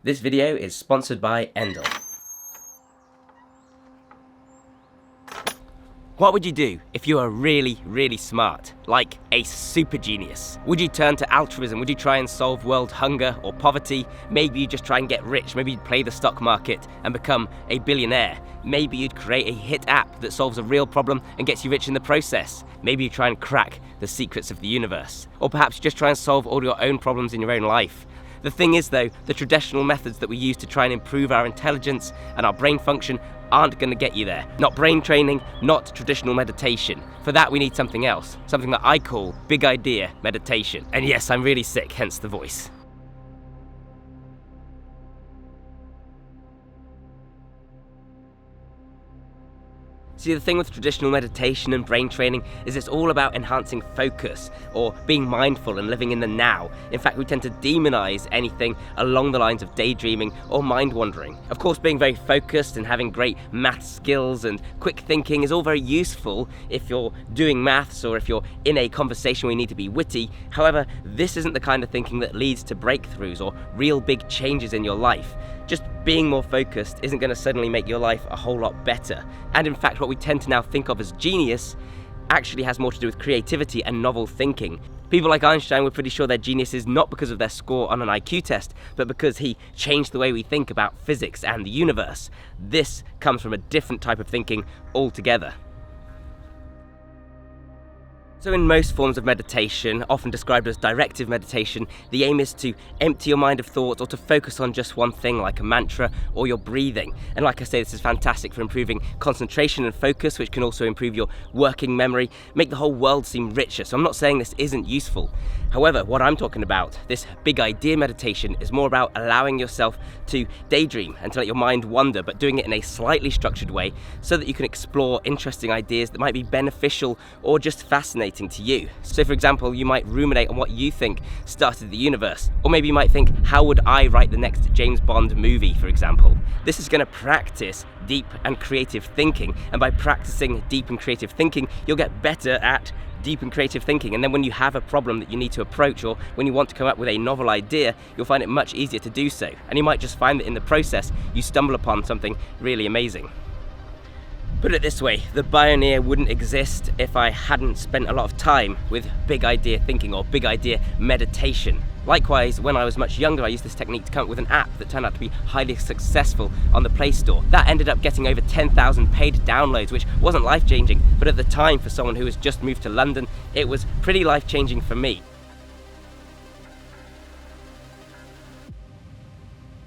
This video is sponsored by Endel. What would you do if you were really, really smart? Like a super genius? Would you turn to altruism? Would you try and solve world hunger or poverty? Maybe you'd just try and get rich. Maybe you'd play the stock market and become a billionaire. Maybe you'd create a hit app that solves a real problem and gets you rich in the process. Maybe you try and crack the secrets of the universe. Or perhaps you just try and solve all your own problems in your own life. The thing is though, the traditional methods that we use to try and improve our intelligence and our brain function aren't going to get you there. Not brain training, not traditional meditation. For that we need something else, something that I call big idea meditation. And yes, I'm really sick, hence the voice. See, the thing with traditional meditation and brain training is it's all about enhancing focus or being mindful and living in the now. In fact, we tend to demonize anything along the lines of daydreaming or mind wandering. Of course, being very focused and having great math skills and quick thinking is all very useful if you're doing maths or if you're in a conversation where you need to be witty. However, this isn't the kind of thinking that leads to breakthroughs or real big changes in your life. Just being more focused isn't going to suddenly make your life a whole lot better. And in fact, what we tend to now think of as genius actually has more to do with creativity and novel thinking. People like Einstein were pretty sure they're geniuses not because of their score on an IQ test, but because he changed the way we think about physics and the universe. This comes from a different type of thinking altogether. So in most forms of meditation, often described as directive meditation, the aim is to empty your mind of thoughts or to focus on just one thing like a mantra or your breathing. And like I say, this is fantastic for improving concentration and focus, which can also improve your working memory, make the whole world seem richer. So I'm not saying this isn't useful. However, what I'm talking about, this big idea meditation, is more about allowing yourself to daydream and to let your mind wander, but doing it in a slightly structured way so that you can explore interesting ideas that might be beneficial or just fascinating to you. So for example, you might ruminate on what you think started the universe, or maybe you might think, how would I write the next James Bond movie, for example. This is going to practice deep and creative thinking, and by practicing deep and creative thinking, you'll get better at deep and creative thinking, and then when you have a problem that you need to approach, or when you want to come up with a novel idea, you'll find it much easier to do so. And you might just find that in the process, you stumble upon something really amazing. Put it this way, the Bioneer wouldn't exist if I hadn't spent a lot of time with big idea thinking or big idea meditation. Likewise, when I was much younger, I used this technique to come up with an app that turned out to be highly successful on the Play Store. That ended up getting over 10,000 paid downloads, which wasn't life-changing, but at the time, for someone who has just moved to London, it was pretty life-changing for me.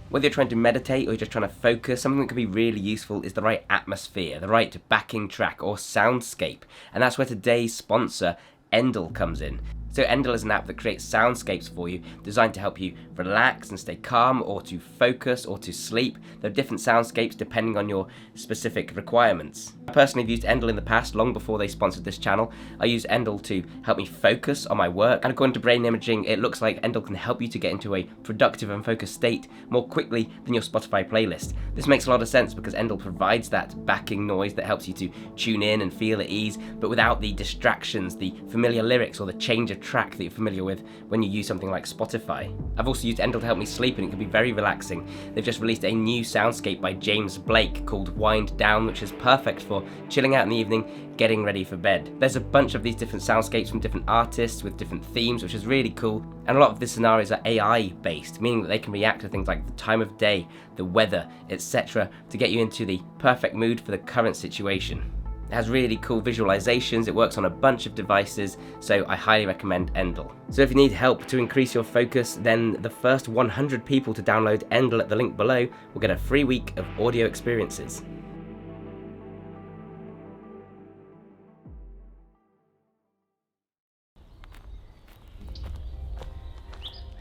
Whether you're trying to meditate or you're just trying to focus, something that can be really useful is the right atmosphere, the right backing track or soundscape. And that's where today's sponsor, Endel, comes in. So Endel is an app that creates soundscapes for you, designed to help you relax and stay calm, or to focus, or to sleep. There are different soundscapes depending on your specific requirements. I personally have used Endel in the past, long before they sponsored this channel. I use Endel to help me focus on my work, and according to brain imaging, it looks like Endel can help you to get into a productive and focused state more quickly than your Spotify playlist. This makes a lot of sense because Endel provides that backing noise that helps you to tune in and feel at ease, but without the distractions, the familiar lyrics, or the change of track that you're familiar with when you use something like Spotify. I've also used Endel to help me sleep, and it can be very relaxing. They've just released a new soundscape by James Blake called Wind Down, which is perfect for chilling out in the evening, getting ready for bed. There's a bunch of these different soundscapes from different artists with different themes, which is really cool. And a lot of the scenarios are AI based, meaning that they can react to things like the time of day, the weather, etc. to get you into the perfect mood for the current situation. It has really cool visualizations, it works on a bunch of devices, so I highly recommend Endel. So if you need help to increase your focus, then the first 100 people to download Endel at the link below will get a free week of audio experiences.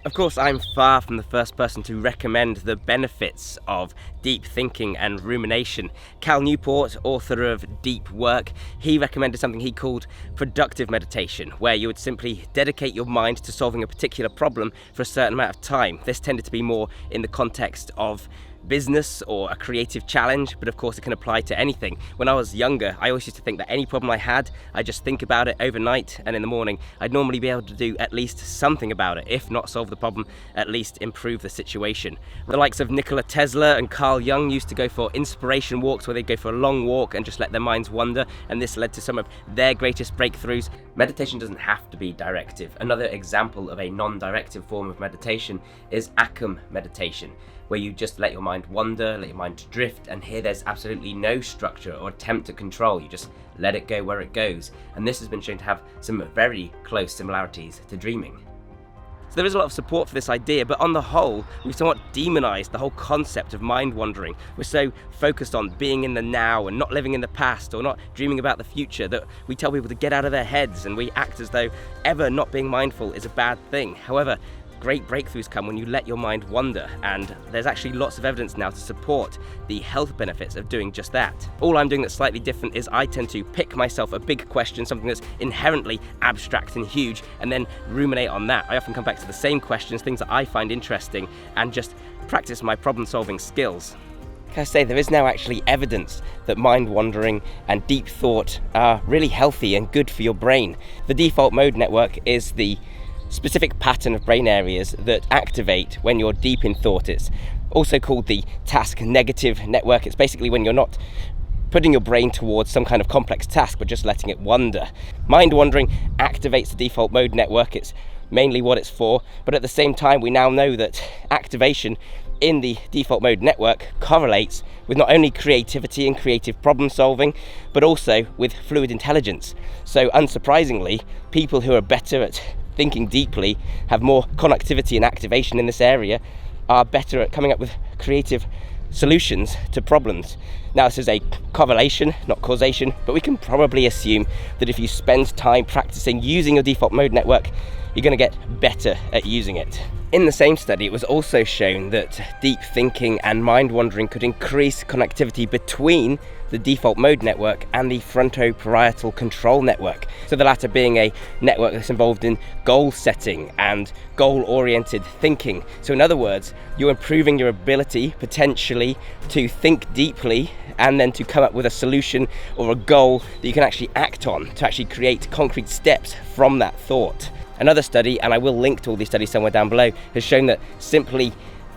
Of course, I'm far from the first person to recommend the benefits of deep thinking and rumination. Cal Newport, author of Deep Work, he recommended something he called productive meditation, where you would simply dedicate your mind to solving a particular problem for a certain amount of time. This tended to be more in the context of business or a creative challenge, but of course it can apply to anything. When I was younger, I always used to think that any problem I had, I'd just think about it overnight, and in the morning I'd normally be able to do at least something about it. If not solve the problem, at least improve the situation. The likes of Nikola Tesla and Carl Jung used to go for inspiration walks, where they'd go for a long walk and just let their minds wander, and this led to some of their greatest breakthroughs. Meditation doesn't have to be directive. Another example of a non-directive form of meditation is Akam meditation, where you just let your mind wander, let your mind drift, and here there's absolutely no structure or attempt at control. You just let it go where it goes. And this has been shown to have some very close similarities to dreaming. So there is a lot of support for this idea, but on the whole, we've somewhat demonized the whole concept of mind wandering. We're so focused on being in the now and not living in the past or not dreaming about the future that we tell people to get out of their heads, and we act as though ever not being mindful is a bad thing. However, great breakthroughs come when you let your mind wander, and there's actually lots of evidence now to support the health benefits of doing just that. All I'm doing that's slightly different is I tend to pick myself a big question, something that's inherently abstract and huge, and then ruminate on that. I often come back to the same questions, things that I find interesting, and just practice my problem-solving skills. Like I say, there is now actually evidence that mind wandering and deep thought are really healthy and good for your brain. The default mode network is the specific pattern of brain areas that activate when you're deep in thought. It's also called the task negative network. It's basically when you're not putting your brain towards some kind of complex task but just letting it wander. Mind wandering activates the default mode network. It's mainly what it's for, but at the same time we now know that activation in the default mode network correlates with not only creativity and creative problem solving, but also with fluid intelligence. So unsurprisingly, people who are better at thinking deeply, have more connectivity and activation in this area, are better at coming up with creative solutions to problems. Now, this is a correlation, not causation, but we can probably assume that if you spend time practicing using your default mode network, you're going to get better at using it. In the same study, it was also shown that deep thinking and mind wandering could increase connectivity between the default mode network and the frontoparietal control network. So the latter being a network that's involved in goal setting and goal-oriented thinking. So in other words, you're improving your ability potentially to think deeply and then to come up with a solution or a goal that you can actually act on, to actually create concrete steps from that thought. Another study, and I will link to all these studies somewhere down below, has shown that simply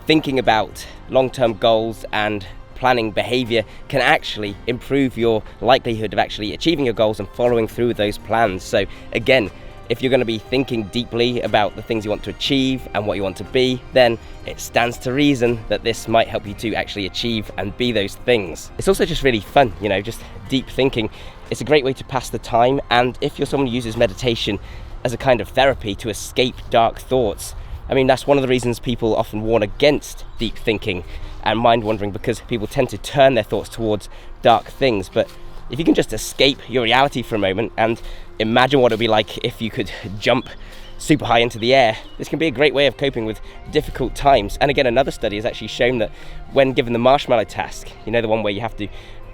thinking about long-term goals and planning behavior can actually improve your likelihood of actually achieving your goals and following through with those plans. So again, if you're going to be thinking deeply about the things you want to achieve and what you want to be, then it stands to reason that this might help you to actually achieve and be those things. It's also just really fun, just deep thinking. It's a great way to pass the time, and if you're someone who uses meditation as a kind of therapy to escape dark thoughts, I mean, that's one of the reasons people often warn against deep thinking and mind wandering, because people tend to turn their thoughts towards dark things. But if you can just escape your reality for a moment and imagine what it would be like if you could jump super high into the air, this can be a great way of coping with difficult times. And again, another study has actually shown that when given the marshmallow task, the one where you have to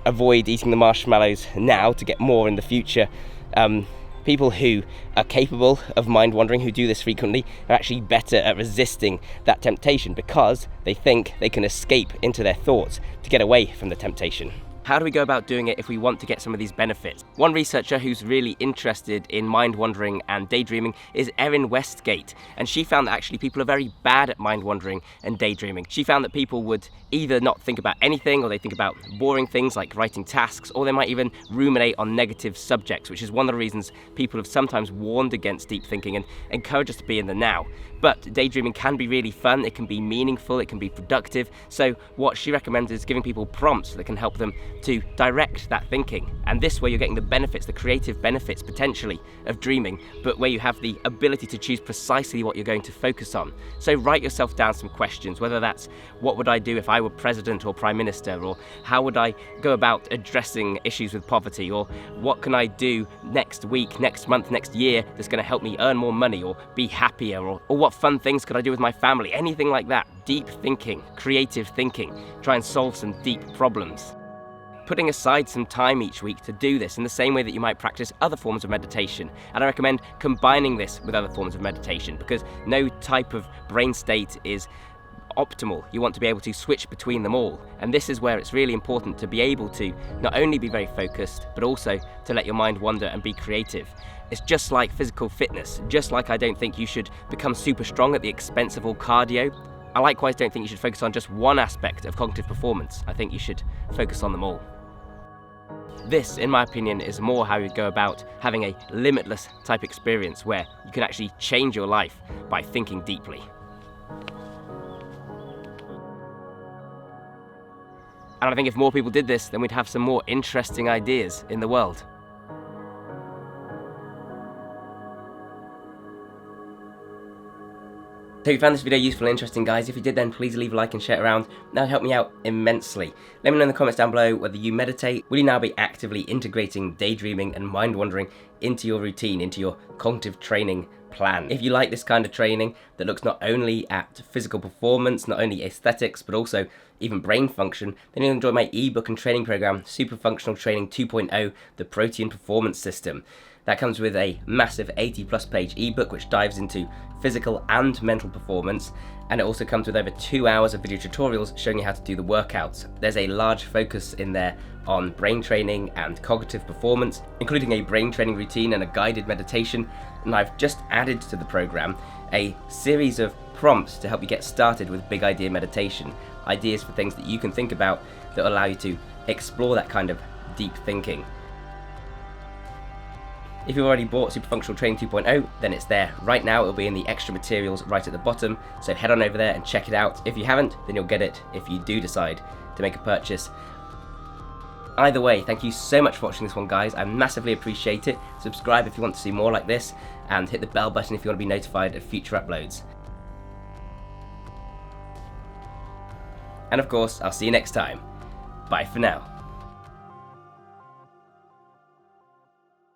avoid eating the marshmallows now to get more in the future, people who are capable of mind wandering, who do this frequently, are actually better at resisting that temptation because they think they can escape into their thoughts to get away from the temptation. How do we go about doing it if we want to get some of these benefits? One researcher who's really interested in mind wandering and daydreaming is Erin Westgate, and she found that actually people are very bad at mind wandering and daydreaming. She found that people would either not think about anything, or they think about boring things like writing tasks, or they might even ruminate on negative subjects, which is one of the reasons people have sometimes warned against deep thinking and encourage us to be in the now. But daydreaming can be really fun, it can be meaningful, it can be productive. So what she recommends is giving people prompts that can help them to direct that thinking. And this way you're getting the benefits, the creative benefits potentially of dreaming, but where you have the ability to choose precisely what you're going to focus on. So write yourself down some questions, whether that's what would I do if I were president or prime minister, or how would I go about addressing issues with poverty, or what can I do next week, next month, next year that's going to help me earn more money or be happier, or what fun things could I do with my family, anything like that. Deep thinking, creative thinking, try and solve some deep problems. Putting aside some time each week to do this in the same way that you might practice other forms of meditation. And I recommend combining this with other forms of meditation, because no type of brain state is optimal. You want to be able to switch between them all. And this is where it's really important to be able to not only be very focused, but also to let your mind wander and be creative. It's just like physical fitness. Just like I don't think you should become super strong at the expense of all cardio, I likewise don't think you should focus on just one aspect of cognitive performance. I think you should focus on them all. This, in my opinion, is more how you go about having a limitless type experience where you can actually change your life by thinking deeply. And I think if more people did this, then we'd have some more interesting ideas in the world. So if you found this video useful and interesting, guys, if you did, then please leave a like and share it around. That would help me out immensely. Let me know in the comments down below whether you meditate. Will you now be actively integrating daydreaming and mind wandering into your routine, into your cognitive training plan? If you like this kind of training that looks not only at physical performance, not only aesthetics, but also even brain function, then you'll enjoy my ebook and training program, Super Functional Training 2.0, the Protein Performance System. That comes with a massive 80+ page ebook which dives into physical and mental performance, and it also comes with over 2 hours of video tutorials showing you how to do the workouts. There's a large focus in there on brain training and cognitive performance, including a brain training routine and a guided meditation, and I've just added to the program a series of prompts to help you get started with big idea meditation, ideas for things that you can think about that will allow you to explore that kind of deep thinking. If you've already bought Super Functional Training 2.0, then it's there right now. It'll be in the extra materials right at the bottom, so head on over there and check it out. If you haven't, then you'll get it if you do decide to make a purchase. Either way, thank you so much for watching this one, guys. I massively appreciate it. Subscribe if you want to see more like this, and hit the bell button if you want to be notified of future uploads. And of course, I'll see you next time. Bye for now.